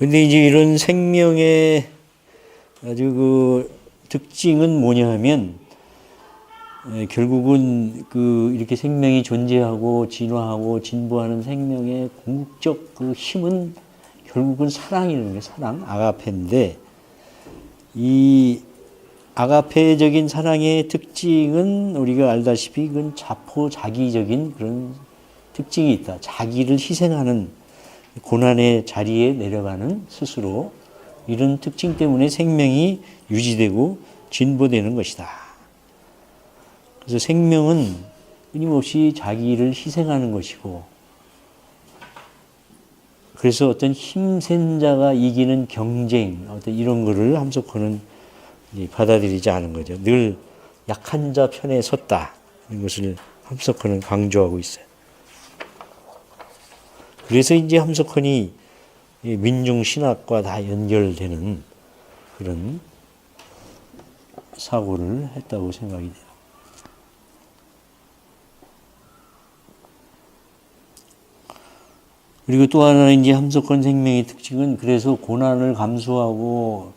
근데 이제 이런 생명의 아주 그 특징은 뭐냐 하면, 결국은 이렇게 생명이 존재하고 진화하고 진보하는 생명의 궁극적 그 힘은 결국은 사랑이라는 거예요. 사랑, 아가페인데, 이 아가페적인 사랑의 특징은 우리가 알다시피 그건 자포자기적인 그런 특징이 있다. 자기를 희생하는, 고난의 자리에 내려가는 스스로, 이런 특징 때문에 생명이 유지되고 진보되는 것이다. 그래서 생명은 끊임없이 자기를 희생하는 것이고, 그래서 어떤 힘센 자가 이기는 경쟁, 어떤 이런 거를 함석호는 받아들이지 않은 거죠. 늘 약한 자 편에 섰다. 이런 것을 함석호는 강조하고 있어요. 그래서 이제 함석헌이 민중신학과 다 연결되는 그런 사고를 했다고 생각이 돼요. 그리고 또 하나는 이제 함석헌 생명의 특징은, 그래서 고난을 감수하고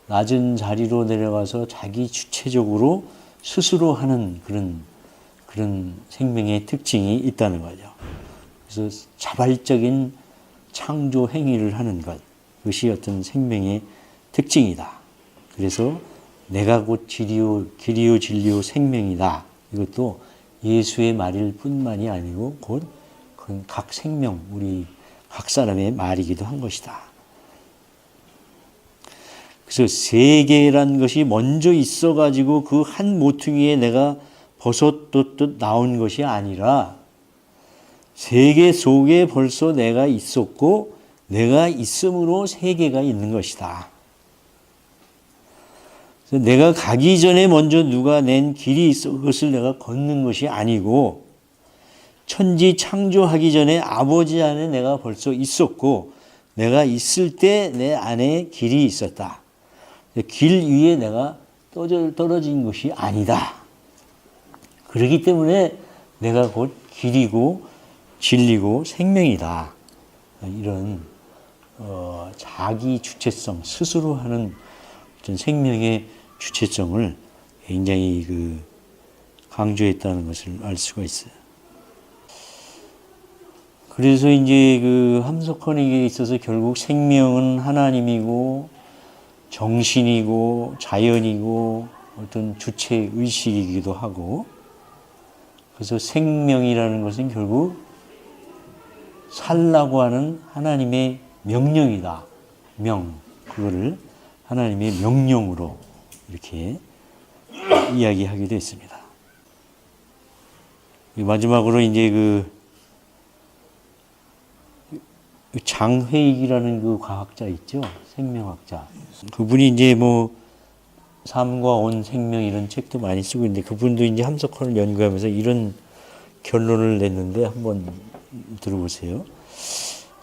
낮은 자리로 내려가서 자기 주체적으로 스스로 하는 그런 생명의 특징이 있다는 거죠. 그래서 자발적인 창조 행위를 하는 것, 그것이 어떤 생명의 특징이다. 그래서 내가 곧 길이요 진리요 생명이다. 이것도 예수의 말일 뿐만이 아니고 곧 각 생명, 우리 각 사람의 말이기도 한 것이다. 그래서 세계란 것이 먼저 있어가지고 그 한 모퉁이에 내가 버섯듯 나온 것이 아니라, 세계 속에 벌써 내가 있었고 내가 있음으로 세계가 있는 것이다. 그래서 내가 가기 전에 먼저 누가 낸 길이 있어 그것을 내가 걷는 것이 아니고, 천지 창조하기 전에 아버지 안에 내가 벌써 있었고 내가 있을 때 내 안에 길이 있었다. 길 위에 내가 떨어진 것이 아니다. 그렇기 때문에 내가 곧 길이고 진리고 생명이다. 이런 자기 주체성, 스스로 하는 어떤 생명의 주체성을 굉장히 강조했다는 것을 알 수가 있어요. 그래서 이제 함석헌에게 있어서 결국 생명은 하나님이고 정신이고 자연이고 어떤 주체 의식이기도 하고, 그래서 생명이라는 것은 결국 살라고 하는 하나님의 명령이다. 그거를 하나님의 명령으로 이렇게 이야기하기도 했습니다. 마지막으로 이제 장회익이라는 과학자 있죠? 생명학자. 그분이 이제 삶과 온 생명 이런 책도 많이 쓰고 있는데, 그분도 이제 함석헌을 연구하면서 이런 결론을 냈는데 한번 들어보세요.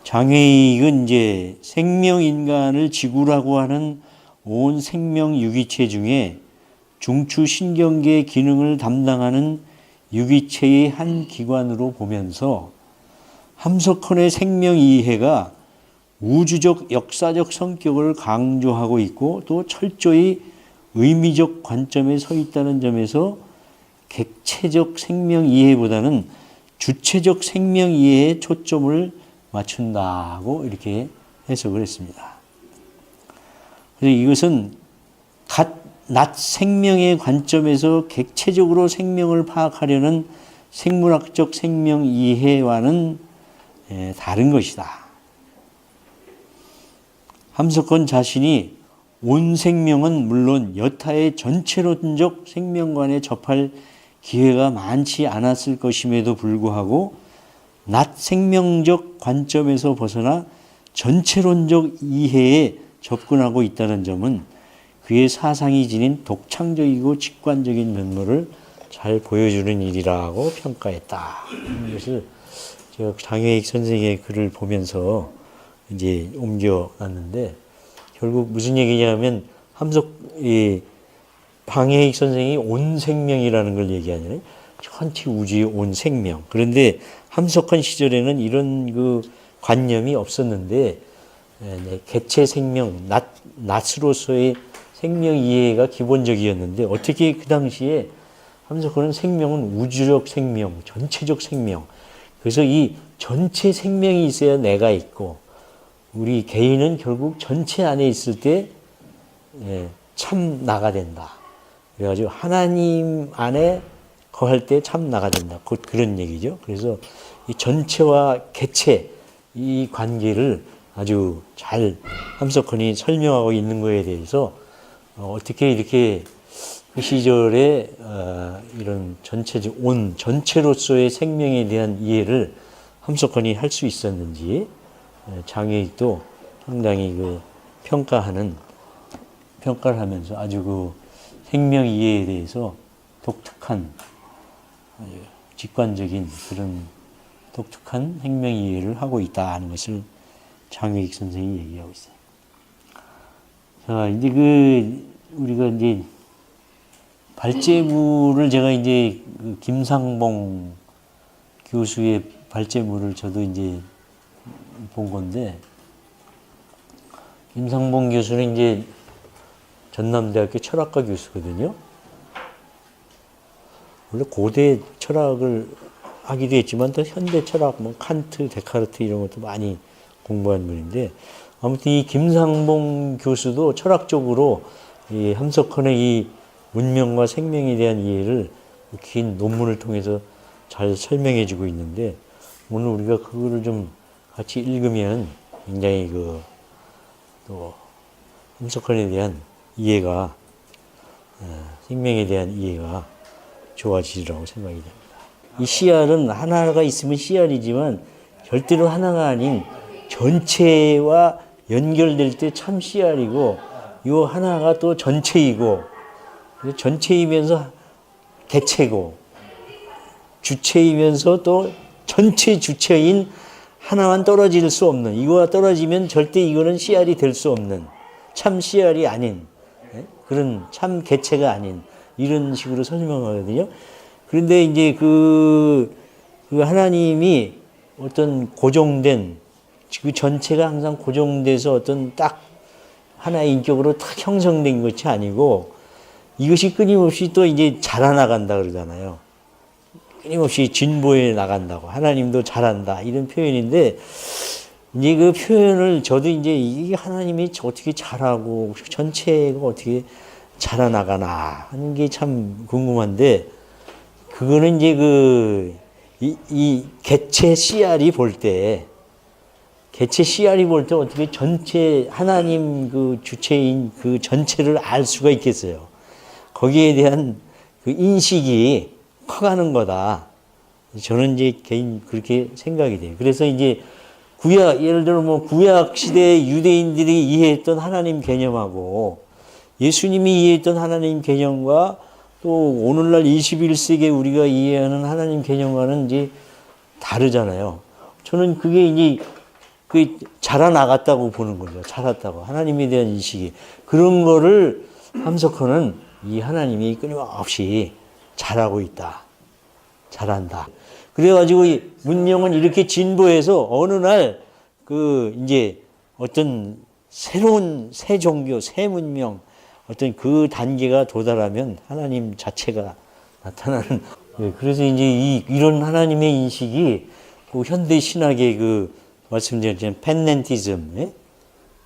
장회익은 이제 생명인간을 지구라고 하는 온 생명 유기체 중에 중추신경계 기능을 담당하는 유기체의 한 기관으로 보면서, 함석헌의 생명 이해가 우주적 역사적 성격을 강조하고 있고 또 철저히 의미적 관점에 서 있다는 점에서 객체적 생명 이해보다는 주체적 생명 이해에 초점을 맞춘다고 이렇게 해석을 했습니다. 그래서 이것은 낮 생명의 관점에서 객체적으로 생명을 파악하려는 생물학적 생명 이해와는 다른 것이다. 함석헌 자신이 온 생명은 물론 여타의 전체론적 생명관에 접할 기회가 많지 않았을 것임에도 불구하고 낮 생명적 관점에서 벗어나 전체론적 이해에 접근하고 있다는 점은 그의 사상이 지닌 독창적이고 직관적인 면모를 잘 보여주는 일이라고 평가했다. 이것을 제가 장회익 선생의 글을 보면서 이제 옮겨놨는데, 결국 무슨 얘기냐면 방회익 선생이 온 생명이라는 걸 얘기하잖아요. 전체 우주의 온 생명. 그런데 함석헌 시절에는 이런 관념이 없었는데, 개체 생명, 낫으로서의 생명 이해가 기본적이었는데 어떻게 그 당시에 함석헌은 생명은 우주적 생명, 전체적 생명. 그래서 이 전체 생명이 있어야 내가 있고 우리 개인은 결국 전체 안에 있을 때 참 나가 된다. 그래가지고 하나님 안에 거할 때 참 나가 된다. 곧 그런 얘기죠. 그래서 이 전체와 개체 이 관계를 아주 잘 함석헌이 설명하고 있는 거에 대해서 어떻게 이렇게 그 시절에 이런 전체적 온 전체로서의 생명에 대한 이해를 함석헌이 할 수 있었는지 장애익도 상당히 그 평가를 하면서 아주 그 생명 이해에 대해서 독특한 직관적인 그런 독특한 생명 이해를 하고 있다 하는 것을 장애익 선생이 얘기하고 있어요. 자, 이제 우리가 이제 발제물을 제가 이제 그 김상봉 교수의 발제물을 저도 이제 본 건데, 김상봉 교수는 이제 전남대학교 철학과 교수거든요. 원래 고대 철학을 하기도 했지만 또 현대 철학, 뭐 칸트, 데카르트 이런 것도 많이 공부한 분인데, 아무튼 이 김상봉 교수도 철학적으로 이 함석헌의 이 문명과 생명에 대한 이해를 긴 논문을 통해서 잘 설명해 주고 있는데, 오늘 우리가 그거를 좀 같이 읽으면 굉장히 또 함석헌에 대한 이해가, 생명에 대한 이해가 좋아지리라고 생각이 됩니다. 이 씨알은 하나가 있으면 씨알이지만 절대로 하나가 아닌 전체와 연결될 때 참 씨알이고, 이 하나가 또 전체이고, 전체이면서 개체고, 주체이면서 또 전체 주체인 하나만 떨어질 수 없는, 이거와 떨어지면 절대 이거는 씨알이 될 수 없는, 참 씨알이 아닌, 그런 참 개체가 아닌, 이런 식으로 설명하거든요. 그런데 이제 그 하나님이 어떤 고정된, 그 전체가 항상 고정돼서 어떤 딱 하나의 인격으로 딱 형성된 것이 아니고, 이것이 끊임없이 또 이제 자라나간다 그러잖아요. 끊임없이 진보해 나간다고. 하나님도 잘한다. 이런 표현인데, 이제 그 표현을 저도 이제 이게 하나님이 어떻게 잘하고 전체가 어떻게 자라나가나 하는 게 참 궁금한데, 그거는 이제 이 개체 씨알이 볼 때, 어떻게 전체 하나님 그 주체인 그 전체를 알 수가 있겠어요. 거기에 대한 그 인식이 커가는 거다. 저는 이제 개인 그렇게 생각이 돼요. 그래서 이제 예를 들어 뭐 구약 시대 유대인들이 이해했던 하나님 개념하고 예수님이 이해했던 하나님 개념과 또 오늘날 21세기에 우리가 이해하는 하나님 개념과는 이제 다르잖아요. 저는 그게 이제 자라나갔다고 보는 거죠. 자랐다고. 하나님에 대한 인식이. 그런 거를 함석헌은 이 하나님이 끊임없이 잘하고 있다. 잘한다. 그래가지고 이 문명은 이렇게 진보해서 어느 날 이제 어떤 새로운 새 종교, 새 문명, 어떤 그 단계가 도달하면 하나님 자체가 나타나는. 그래서 이제 이런 하나님의 인식이 그 현대 신학의 말씀드렸던 펜넨티즘,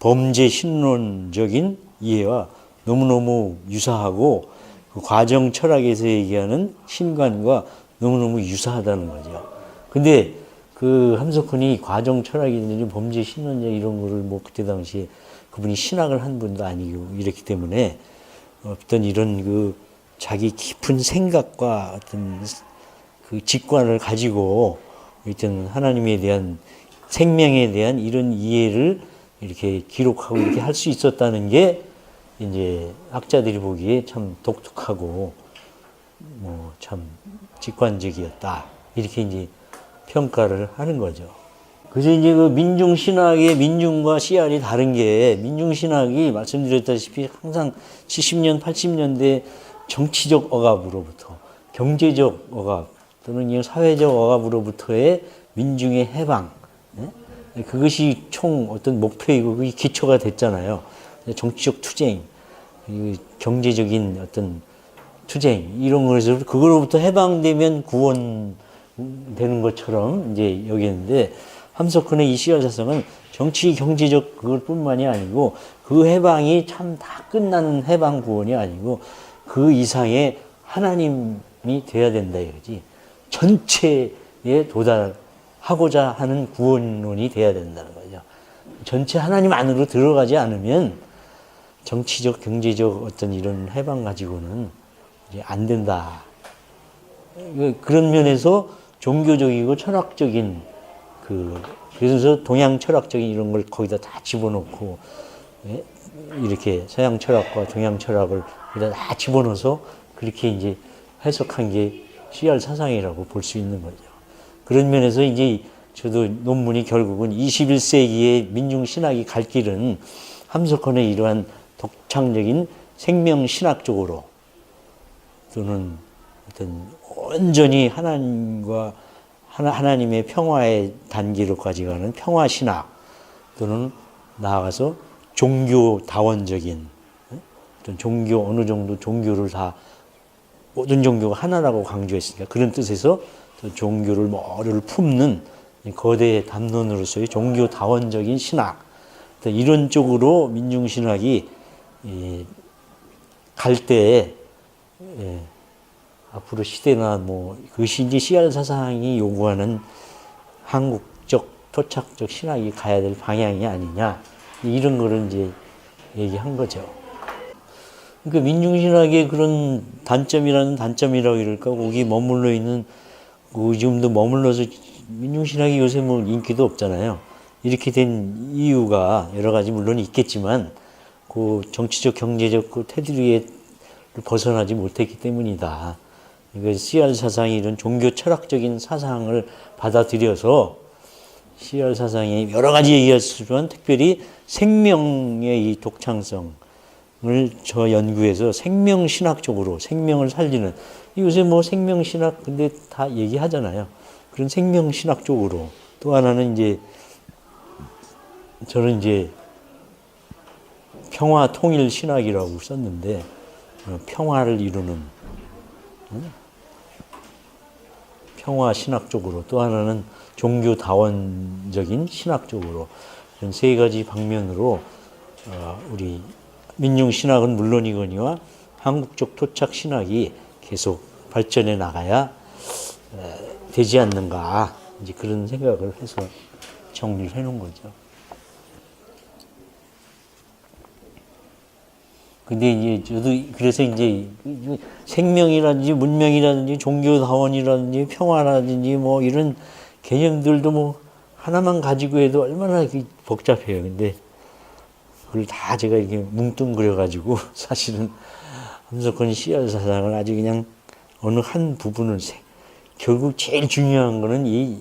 범죄 신론적인 이해와 너무너무 유사하고 그 과정 철학에서 얘기하는 신관과 너무너무 유사하다는 거죠. 근데 그 함석헌이 과정 철학이든지 범죄 신론적 이런 거를 뭐 그때 당시에 그분이 신학을 한 분도 아니고 이랬기 때문에 어떤 이런 자기 깊은 생각과 어떤 그 직관을 가지고 어떤 하나님에 대한 생명에 대한 이런 이해를 이렇게 기록하고 이렇게 할 수 있었다는 게 이제 학자들이 보기에 참 독특하고 뭐 참 직관적이었다. 이렇게 이제 평가를 하는 거죠. 그래서 이제 그 민중신학의 민중과 씨알이 다른 게, 민중신학이 말씀드렸다시피 항상 70년, 80년대 정치적 억압으로부터 경제적 억압 또는 사회적 억압으로부터의 민중의 해방, 그것이 총 어떤 목표이고 그게 기초가 됐잖아요. 정치적 투쟁, 경제적인 어떤 투쟁 이런 것에서 그거로부터 해방되면 구원되는 것처럼 이제 여기는데 함석헌의 이 씨알사상은 정치 경제적 그것뿐만이 아니고 그 해방이 참 다 끝나는 해방 구원이 아니고 그 이상의 하나님이 돼야 된다 이거지. 전체에 도달하고자 하는 구원론이 돼야 된다는 거죠. 전체 하나님 안으로 들어가지 않으면 정치적 경제적 어떤 이런 해방 가지고는 이제 안 된다. 그런 면에서 종교적이고 철학적인 그래서 동양 철학적인 이런 걸 거기다 다 집어넣고 이렇게 서양 철학과 동양 철학을 거기다 다 집어넣어서 그렇게 이제 해석한 게 씨알 사상이라고 볼 수 있는 거죠. 그런 면에서 이제 저도 논문이 결국은 21세기의 민중신학이 갈 길은 함석헌의 이러한 독창적인 생명신학 쪽으로 또는 어떤 온전히 하나님과 하나님의 평화의 단계로까지 가는 평화신학 또는 나아가서 종교다원적인 어떤 종교 어느 정도 종교를 다 모든 종교가 하나라고 강조했으니까 그런 뜻에서 종교를 머리를 품는 거대 담론으로서의 종교다원적인 신학 이런 쪽으로 민중신학이 갈 때에 앞으로 시대나 뭐 그것이 이제 씨알 사상이 요구하는 한국적 토착적 신학이 가야 될 방향이 아니냐 이런 거를 이제 얘기한 거죠. 그러니까 민중신학의 그런 단점이라고 이럴까 거기 머물러 있는 지금도 머물러서 민중신학이 요새 뭐 인기도 없잖아요. 이렇게 된 이유가 여러 가지 물론 있겠지만 그 정치적 경제적 그 테두리에 벗어나지 못했기 때문이다. 그러니까 씨알 사상이 이런 종교 철학적인 사상을 받아들여서 씨알 사상이 여러 가지 얘기할 수 있지만 특별히 생명의 이 독창성을 저 연구해서 생명신학 쪽으로 생명을 살리는 요새 뭐 생명신학 근데 다 얘기하잖아요. 그런 생명신학 쪽으로 또 하나는 이제 저는 이제 평화 통일 신학이라고 썼는데 평화를 이루는 평화 신학 쪽으로 또 하나는 종교다원적인 신학 쪽으로 이런 세 가지 방면으로 우리 민중신학은 물론이거니와 한국적 토착 신학이 계속 발전해 나가야 되지 않는가 이제 그런 생각을 해서 정리를 해놓은 거죠. 근데 이제 저도 그래서 이제 생명이라든지 문명이라든지 종교다원이라든지 평화라든지 뭐 이런 개념들도 뭐 하나만 가지고 해도 얼마나 복잡해요. 근데 그걸 다 제가 이렇게 뭉뚱그려 가지고 사실은 함석헌 씨알 사상을 아주 그냥 어느 한 부분을 결국 제일 중요한 거는 이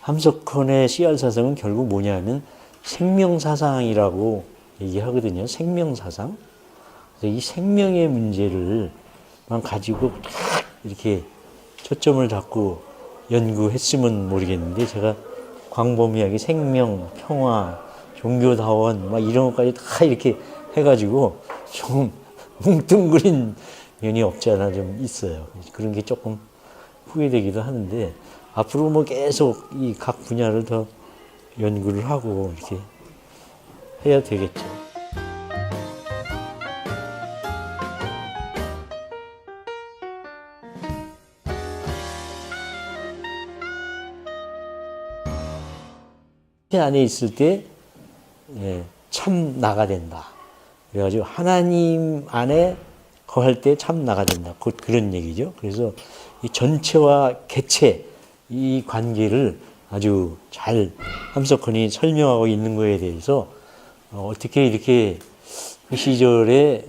함석헌의 씨알 사상은 결국 뭐냐면 생명 사상이라고 얘기하거든요. 생명 사상. 이 생명의 문제를만 가지고 이렇게 초점을 잡고 연구했으면 모르겠는데 제가 광범위하게 생명, 평화, 종교다원 막 이런 것까지 다 이렇게 해가지고 좀 뭉뚱그린 면이 없지 않아 좀 있어요. 그런 게 조금 후회되기도 하는데 앞으로 뭐 계속 이 각 분야를 더 연구를 하고 이렇게 해야 되겠죠. 안에 있을 때 참 나가 된다. 그래가지고 하나님 안에 거할 때 참 나가 된다. 곧 그런 얘기죠. 그래서 이 전체와 개체 이 관계를 아주 잘 함석헌이 설명하고 있는 거에 대해서 어떻게 이렇게 그 시절에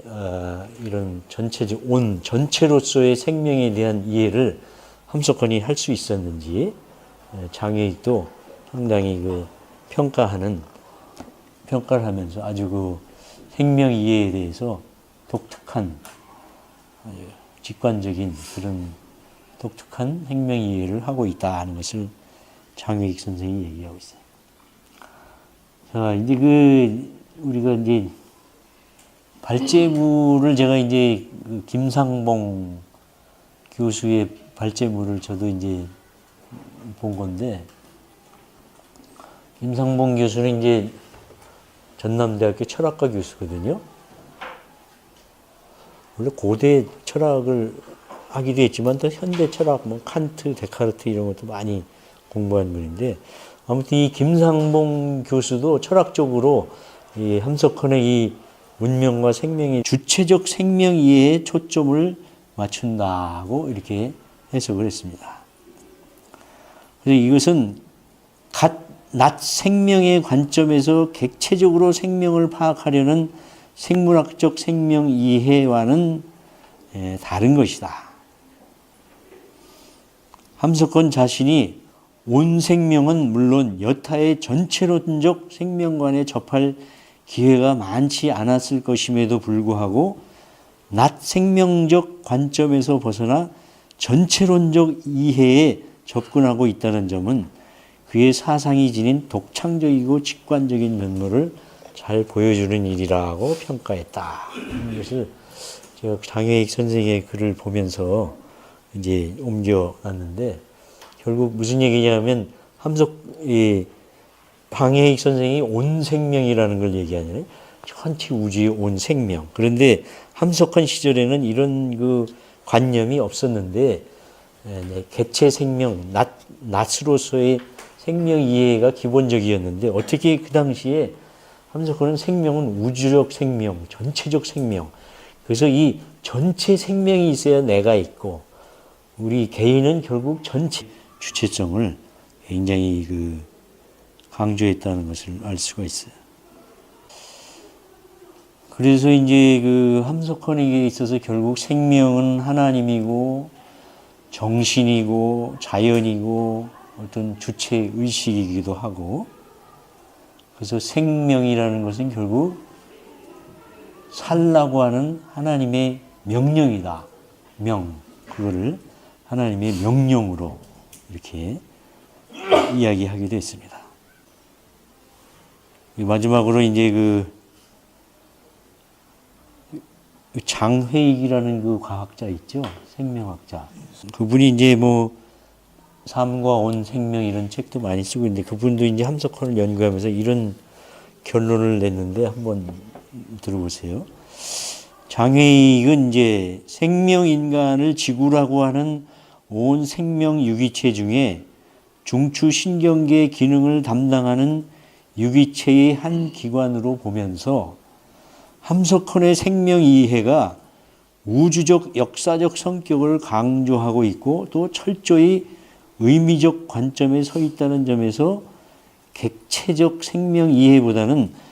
이런 전체로서의 생명에 대한 이해를 함석헌이 할 수 있었는지 장애익도 상당히 평가를 하면서 아주 그 생명 이해에 대해서 독특한 직관적인 그런 독특한 생명 이해를 하고 있다는 것을 장외익 선생이 얘기하고 있어요. 자, 이제 우리가 이제 발제물을 제가 이제 김상봉 교수의 발제물을 저도 이제 본 건데, 김상봉 교수는 이제 전남대학교 철학과 교수거든요. 원래 고대 철학을 하기도 했지만 또 현대 철학, 뭐 칸트, 데카르트 이런 것도 많이 공부한 분인데, 아무튼 이 김상봉 교수도 철학적으로 이 함석헌의 이 문명과 생명의 주체적 생명 이해에 초점을 맞춘다고 이렇게 해석을 했습니다. 그래서 이것은 낮 생명의 관점에서 객체적으로 생명을 파악하려는 생물학적 생명 이해와는 다른 것이다. 함석헌 자신이 온 생명은 물론 여타의 전체론적 생명관에 접할 기회가 많지 않았을 것임에도 불구하고 낮 생명적 관점에서 벗어나 전체론적 이해에 접근하고 있다는 점은 그의 사상이 지닌 독창적이고 직관적인 면모를 잘 보여주는 일이라고 평가했다. 이것을 제가 장혜익 선생의 글을 보면서 이제 옮겨놨는데, 결국 무슨 얘기냐면 방혜익 선생이 온 생명이라는 걸 얘기하잖아요. 전체 우주의 온 생명. 그런데 함석헌 시절에는 이런 관념이 없었는데, 객체 생명, 낫으로서의 생명 이해가 기본적이었는데, 어떻게 그 당시에 함석헌은 생명은 우주적 생명, 전체적 생명. 그래서 이 전체 생명이 있어야 내가 있고, 우리 개인은 결국 전체 주체성을 굉장히 강조했다는 것을 알 수가 있어요. 그래서 이제 함석헌에게 있어서 결국 생명은 하나님이고, 정신이고, 자연이고, 어떤 주체 의식이기도 하고, 그래서 생명이라는 것은 결국 살라고 하는 하나님의 명령이다. 그거를 하나님의 명령으로 이렇게 이야기하기도 했습니다. 마지막으로 이제 장회익이라는 과학자 있죠? 생명학자. 그분이 이제 삶과 온 생명 이런 책도 많이 쓰고 있는데, 그분도 이제 함석헌을 연구하면서 이런 결론을 냈는데 한번 들어보세요. 장회익은 이제 생명인간을 지구라고 하는 온 생명 유기체 중에 중추신경계 기능을 담당하는 유기체의 한 기관으로 보면서 함석헌의 생명 이해가 우주적 역사적 성격을 강조하고 있고, 또 철저히 의미적 관점에 서 있다는 점에서 객체적 생명 이해보다는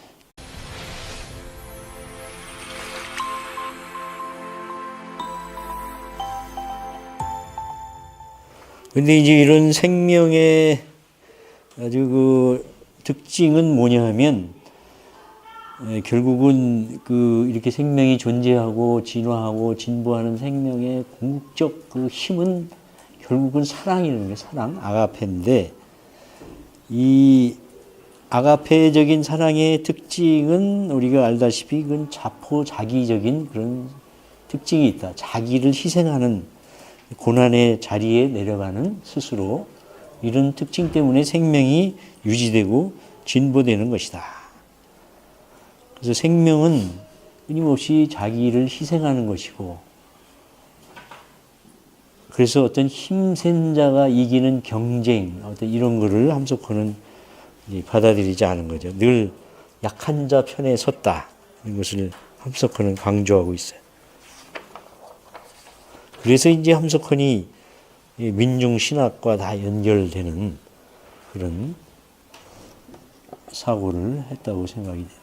근데 이제 이런 생명의 아주 특징은 뭐냐 하면, 결국은 이렇게 생명이 존재하고 진화하고 진보하는 생명의 궁극적 힘은 결국은 사랑이라는 게 사랑, 아가페인데, 이 아가페적인 사랑의 특징은 우리가 알다시피 그건 자포자기적인 그런 특징이 있다. 자기를 희생하는, 고난의 자리에 내려가는 스스로, 이런 특징 때문에 생명이 유지되고 진보되는 것이다. 그래서 생명은 끊임없이 자기를 희생하는 것이고, 그래서 어떤 힘센 자가 이기는 경쟁, 어떤 이런 거를 함석헌은 받아들이지 않은 거죠. 늘 약한 자 편에 섰다. 이것을 함석헌은 강조하고 있어요. 그래서 이제 함석헌이 민중신학과 다 연결되는 그런 사고를 했다고 생각이 돼요.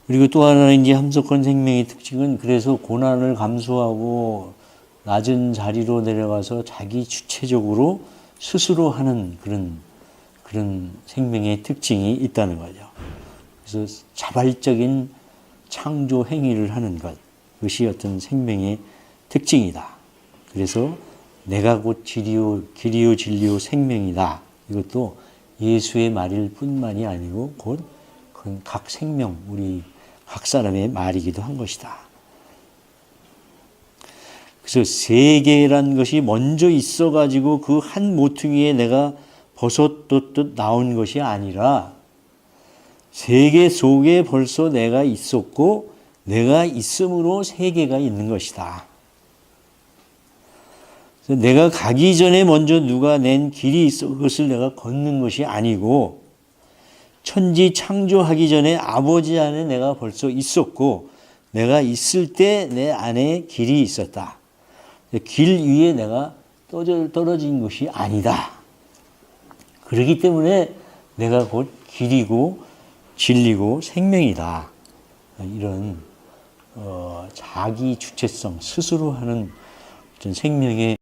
그리고 또 하나는 이제 함석헌 생명의 특징은, 그래서 고난을 감수하고 낮은 자리로 내려가서 자기 주체적으로 스스로 하는 그런 생명의 특징이 있다는 거죠. 그래서 자발적인 창조 행위를 하는 것, 그것이 어떤 생명의 특징이다. 그래서 내가 곧 길이요 진리요 생명이다. 이것도 예수의 말일 뿐만이 아니고 곧 그건 각 생명, 우리 각 사람의 말이기도 한 것이다. 그래서 세계란 것이 먼저 있어가지고 그 한 모퉁이에 내가 버섯도 나온 것이 아니라 세계 속에 벌써 내가 있었고 내가 있음으로 세계가 있는 것이다. 내가 가기 전에 먼저 누가 낸 길이 있어 그것을 내가 걷는 것이 아니고 천지 창조하기 전에 아버지 안에 내가 벌써 있었고 내가 있을 때 내 안에 길이 있었다. 길 위에 내가 떨어진 것이 아니다. 그렇기 때문에 내가 곧 길이고 진리고 생명이다. 이런 자기 주체성 스스로 하는 어떤 생명의